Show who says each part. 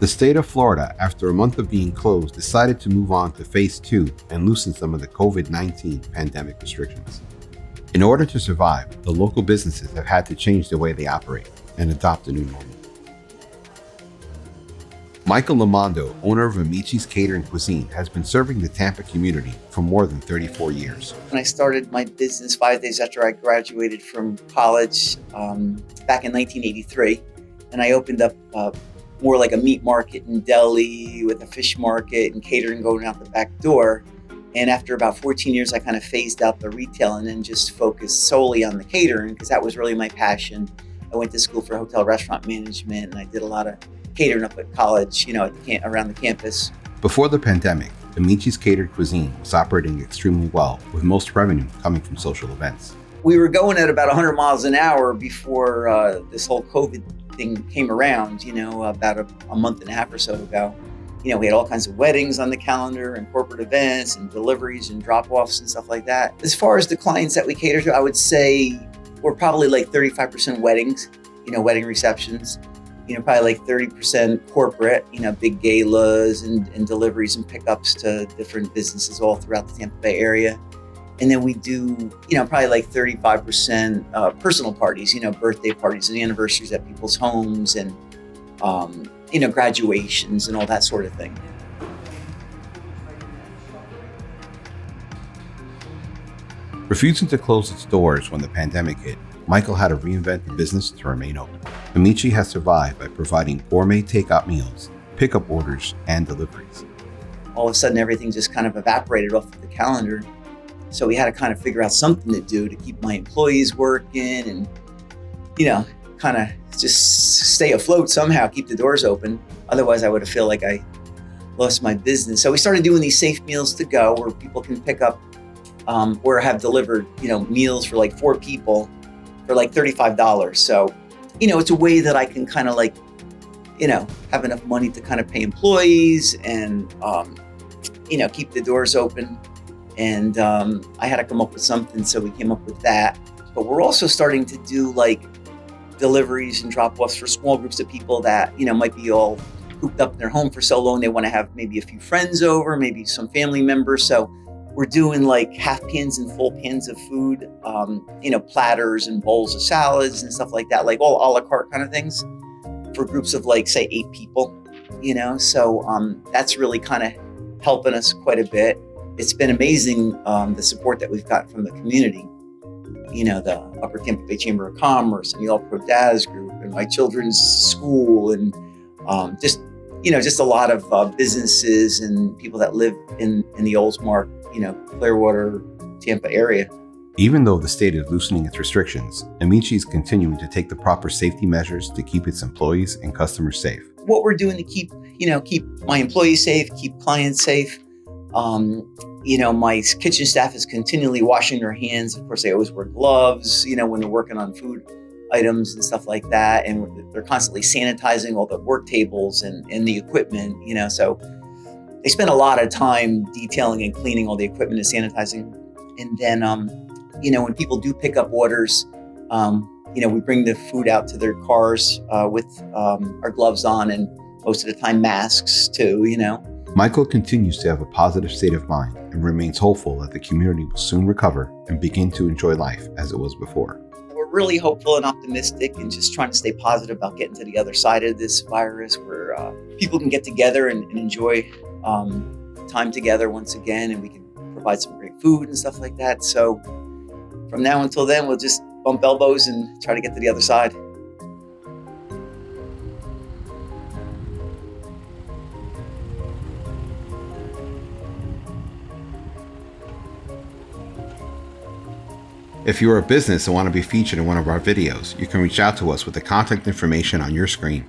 Speaker 1: The state of Florida, after a month of being closed, decided to move on to phase 2 and loosen some of the COVID-19 pandemic restrictions. In order to survive, the local businesses have had to change the way they operate and adopt a new normal. Michael Lamondo, owner of Amici's Catering Cuisine, has been serving the Tampa community for more than 34 years.
Speaker 2: When I started my business 5 days after I graduated from college back in 1983, and I opened up more like a meat market and deli with a fish market and catering going out the back door. And after about 14 years, I kind of phased out the retail and then just focused solely on the catering because that was really my passion. I went to school for hotel restaurant management and I did a lot of catering up at college, around the campus.
Speaker 1: Before the pandemic, Amici's Catered Cuisine was operating extremely well, with most revenue coming from social events.
Speaker 2: We were going at about 100 miles an hour before this whole COVID thing came around, about a month and a half or so ago. We had all kinds of weddings on the calendar and corporate events and deliveries and drop-offs and stuff like that. As far as the clients that we cater to, I would say we're probably like 35% weddings, wedding receptions. Probably like 30% corporate, big galas and deliveries and pickups to different businesses all throughout the Tampa Bay area. And then we do, probably like 35% personal parties, birthday parties and anniversaries at people's homes and, graduations and all that sort of thing.
Speaker 1: Refusing to close its doors when the pandemic hit, Michael had to reinvent the business to remain open. Amici has survived by providing gourmet takeout meals, pickup orders, and deliveries.
Speaker 2: All of a sudden, everything just kind of evaporated off of the calendar. So we had to kind of figure out something to do to keep my employees working and, kind of just stay afloat somehow, keep the doors open. Otherwise, I would have felt like I lost my business. So we started doing these safe meals to go where people can pick up or have delivered, meals for like 4 people for like $35. So, it's a way that I can kind of like, have enough money to kind of pay employees and, keep the doors open. And I had to come up with something, so we came up with that. But we're also starting to do like deliveries and drop-offs for small groups of people that, might be all cooped up in their home for so long. They want to have maybe a few friends over, maybe some family members. So we're doing like half pans and full pans of food, platters and bowls of salads and stuff like that, like all a la carte kind of things for groups of like, say, 8 people, So that's really kind of helping us quite a bit. It's been amazing, the support that we've got from the community. The Upper Tampa Bay Chamber of Commerce and the All Pro Dads Group and my children's school and just a lot of businesses and people that live in the Oldsmar, Clearwater, Tampa area.
Speaker 1: Even though the state is loosening its restrictions, Amici is continuing to take the proper safety measures to keep its employees and customers safe.
Speaker 2: What we're doing to keep my employees safe, keep clients safe. My kitchen staff is continually washing their hands. Of course, they always wear gloves, when they're working on food items and stuff like that. And they're constantly sanitizing all the work tables and the equipment, so they spend a lot of time detailing and cleaning all the equipment and sanitizing. And then, when people do pick up orders, we bring the food out to their cars with our gloves on and most of the time masks too,
Speaker 1: Michael continues to have a positive state of mind and remains hopeful that the community will soon recover and begin to enjoy life as it was before.
Speaker 2: We're really hopeful and optimistic and just trying to stay positive about getting to the other side of this virus where people can get together and enjoy time together once again, and we can provide some great food and stuff like that. So from now until then, we'll just bump elbows and try to get to the other side.
Speaker 1: If you are a business and want to be featured in one of our videos, you can reach out to us with the contact information on your screen.